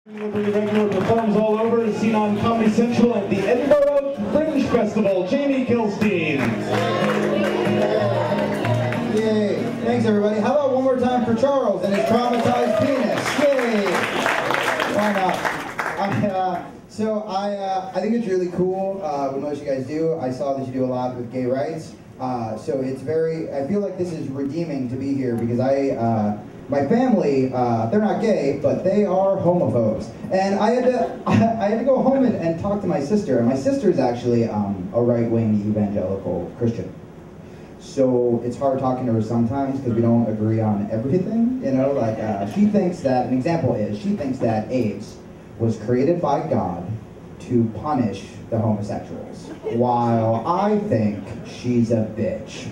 Delivery regular performs all over, seen on Comedy Central at the Edinburgh Fringe Festival. Jamie Kilstien. Yay. Thanks, everybody. How about one more time for Charles and his traumatized penis? Yay. Why not? I think it's really cool what most of you guys do. I saw that you do a lot with gay rights. So it's I feel like this is redeeming to be here because my family, they're not gay, but they are homophobes. And I had to go home and talk to my sister. And my sister's actually a right-wing evangelical Christian. So it's hard talking to her sometimes because we don't agree on everything. You know, like she thinks that, an example is, she thinks that AIDS was created by God to punish the homosexuals, while I think she's a bitch.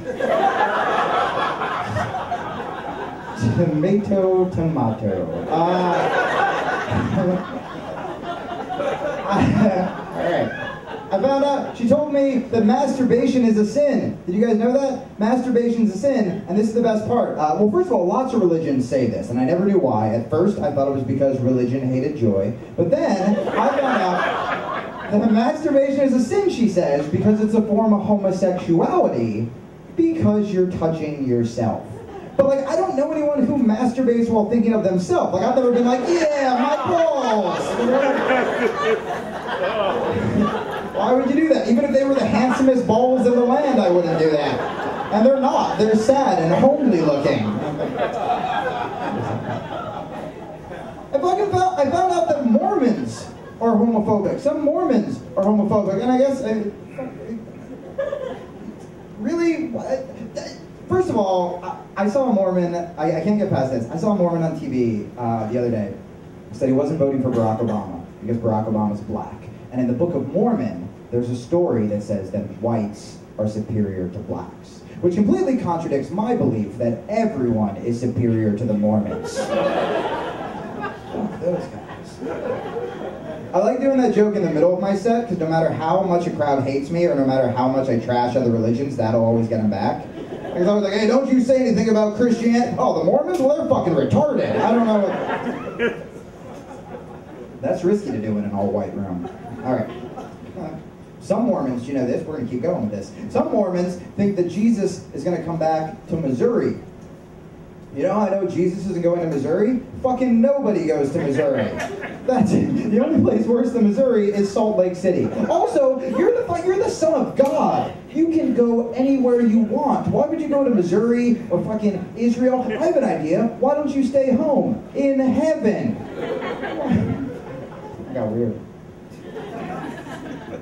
Tomato. Alright. I found out, she told me that masturbation is a sin. Did you guys know that? Masturbation's a sin, and this is the best part. Well, first of all, lots of religions say this, and I never knew why. At first, I thought it was because religion hated joy. But then, I found out that masturbation is a sin, she says, because it's a form of homosexuality, because you're touching yourself. But, like, I don't know anyone who masturbates while thinking of themselves. Like, I've never been like, yeah, my balls! Why would you do that? Even if they were the handsomest balls in the land, I wouldn't do that. And they're not. They're sad and homely looking. I found out that Mormons are homophobic. Some Mormons are homophobic. And I guess, really? First of all, I saw a Mormon, I can't get past this. I saw a Mormon on TV the other day who said he wasn't voting for Barack Obama because Barack Obama's black. And in the Book of Mormon, there's a story that says that whites are superior to blacks, which completely contradicts my belief that everyone is superior to the Mormons. Those guys. I like doing that joke in the middle of my set, because no matter how much a crowd hates me, or no matter how much I trash other religions, that'll always get them back. Because I was like, hey, don't you say anything about Christianity. Oh, the Mormons? Well, they're fucking retarded. I don't know what... That's risky to do in an all-white room. All right. Some Mormons, you know this, we're going to keep going with this. Some Mormons think that Jesus is going to come back to Missouri. You know, I know Jesus isn't going to Missouri. Fucking nobody goes to Missouri. That's it. The only place worse than Missouri is Salt Lake City. Also, you're the son of God. You can go anywhere you want. Why would you go to Missouri or fucking Israel? I have an idea. Why don't you stay home? In heaven. I got weird.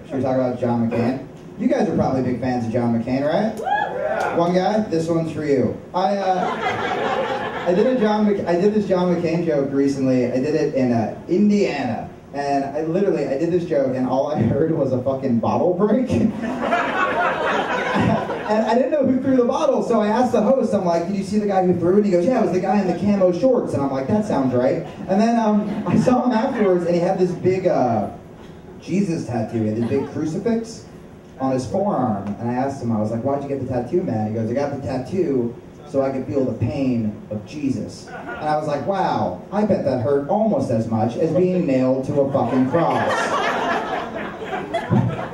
Should we talk about John McCain? You guys are probably big fans of John McCain, right? Yeah. One guy, this one's for you. I did this John McCain joke recently. I did it in Indiana. And I did this joke and all I heard was a fucking bottle break. And I didn't know who threw the bottle, so I asked the host, I'm like, did you see the guy who threw it? And he goes, yeah, it was the guy in the camo shorts. And I'm like, that sounds right. And then I saw him afterwards and he had this big Jesus tattoo. He had this big crucifix on his forearm. And I asked him, I was like, why'd you get the tattoo, man? He goes, I got the tattoo so I could feel the pain of Jesus. And I was like, wow, I bet that hurt almost as much as being nailed to a fucking cross.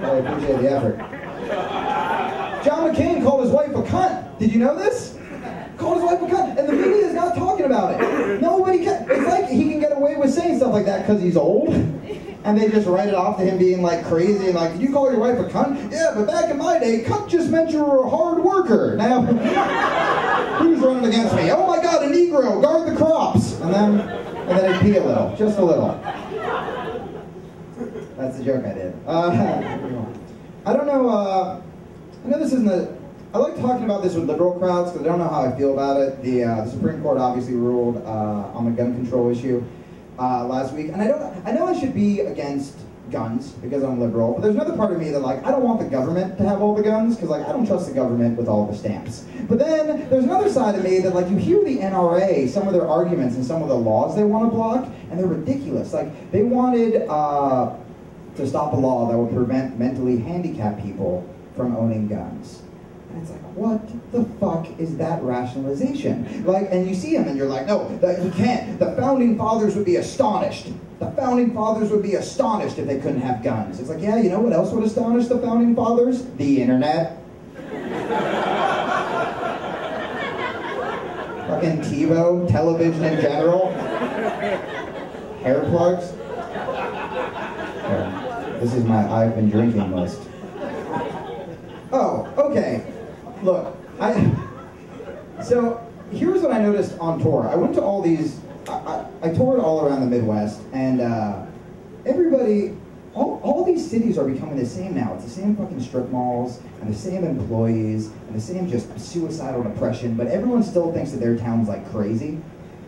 I appreciate the effort. John McCain called his wife a cunt. Did you know this? Called his wife a cunt. And the media is not talking about it. Nobody can. It's like he can get away with saying stuff like that because he's old. And they just write it off to him being like crazy and like, did you call your wife a cunt? Yeah, but back in my day, cunt just meant you were a hard worker. Now, who's running against me? Oh my God, a Negro, guard the crops. And then he'd pee a little, just a little. That's the joke I did. I don't know, I know this isn't I like talking about this with liberal crowds because I don't know how I feel about it. The Supreme Court obviously ruled on the gun control issue last week, and I know I should be against guns because I'm liberal, but there's another part of me that like I don't want the government to have all the guns because like I don't trust the government with all the stamps. But then there's another side of me that like you hear the NRA, some of their arguments and some of the laws they want to block, and they're ridiculous. Like they wanted to stop a law that would prevent mentally handicapped people from owning guns. And it's like, what the fuck is that rationalization? Like, and you see him and you're like, no, you can't. The founding fathers would be astonished. The founding fathers would be astonished if they couldn't have guns. It's like, yeah, you know what else would astonish the founding fathers? The internet. Fucking TiVo, television in general. Hair plugs. This is my I've been drinking list. Oh, okay. Look, so here's what I noticed on tour. I went to all these, I toured all around the Midwest, and everybody, all these cities are becoming the same now. It's the same fucking strip malls, and the same employees, and the same just suicidal depression, but everyone still thinks that their town's like crazy.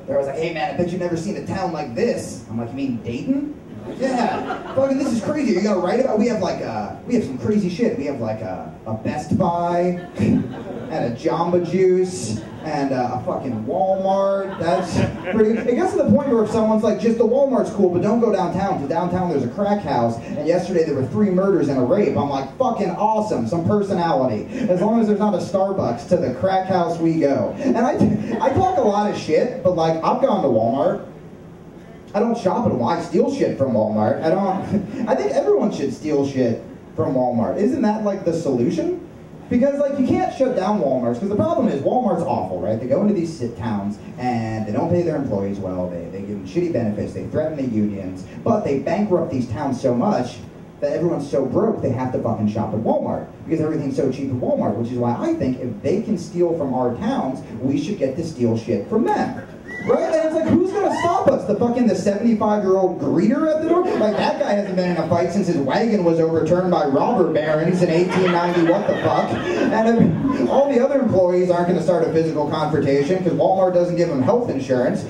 They're always like, hey man, I bet you've never seen a town like this. I'm like, you mean Dayton? Yeah, fucking this is crazy. You gotta write about. We have some crazy shit. We have like a Best Buy and a Jamba Juice and a fucking Walmart. That's pretty. It gets to the point where if someone's like, just the Walmart's cool, but don't go downtown. Because downtown there's a crack house, and yesterday there were 3 murders and a rape. I'm like, fucking awesome, some personality. As long as there's not a Starbucks, to the crack house we go. And I talk a lot of shit, but like I've gone to Walmart. I don't shop at Walmart. I steal shit from Walmart. I think everyone should steal shit from Walmart. Isn't that like the solution? Because like you can't shut down Walmarts, because the problem is Walmart's awful, right? They go into these towns and they don't pay their employees well, they give them shitty benefits, they threaten the unions, but they bankrupt these towns so much that everyone's so broke they have to fucking shop at Walmart, because everything's so cheap at Walmart, which is why I think if they can steal from our towns, we should get to steal shit from them. Right? And it's like, who's gonna stop us? The 75-year-old greeter at the door? Like, that guy hasn't been in a fight since his wagon was overturned by robber barons in 1890, what the fuck? And all the other employees aren't gonna start a physical confrontation because Walmart doesn't give them health insurance.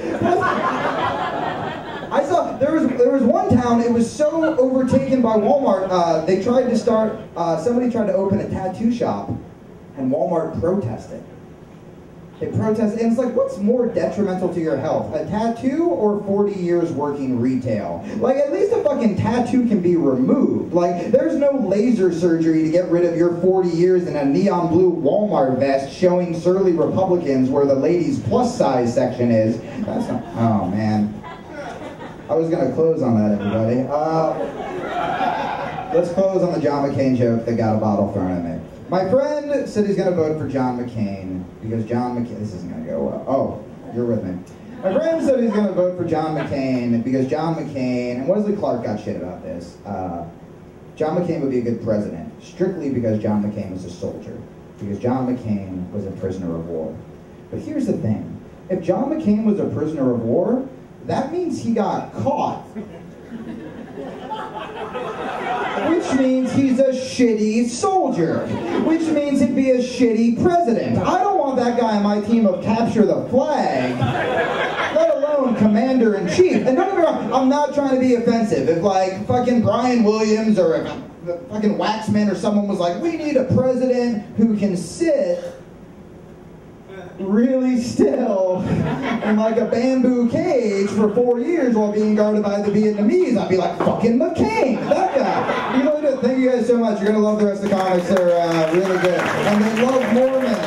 I saw, there was one town, it was so overtaken by Walmart, they tried to start, somebody tried to open a tattoo shop, and Walmart protested. They protested, and it's like, what's more detrimental to your health? A tattoo or 40 years working retail? Like, at least a fucking tattoo can be removed. Like, there's no laser surgery to get rid of your 40 years in a neon blue Walmart vest showing surly Republicans where the ladies' plus size section is. That's not, oh man. I was gonna close on that, everybody. Let's close on the John McCain joke that got a bottle thrown at me. My friend said he's gonna vote for John McCain because John McCain, this isn't gonna go well. Oh, you're with me. My friend said he's gonna vote for John McCain because John McCain, and Wesley Clark got shit about this, John McCain would be a good president, strictly because John McCain was a soldier, because John McCain was a prisoner of war. But here's the thing, if John McCain was a prisoner of war, that means he got caught. Which means he's a shitty soldier. Which means he'd be a shitty president. I don't want that guy on my team of capture the flag, let alone commander-in-chief. And don't get me wrong, I'm not trying to be offensive. If like fucking Brian Williams or if fucking Waxman or someone was like, we need a president who can sit really still in like a bamboo cage for 4 years while being guarded by the Vietnamese, I'd be like, fucking McCain, that guy. You really do. Thank you guys so much. You're gonna love the rest of the comics. They're really good. And they love Mormons.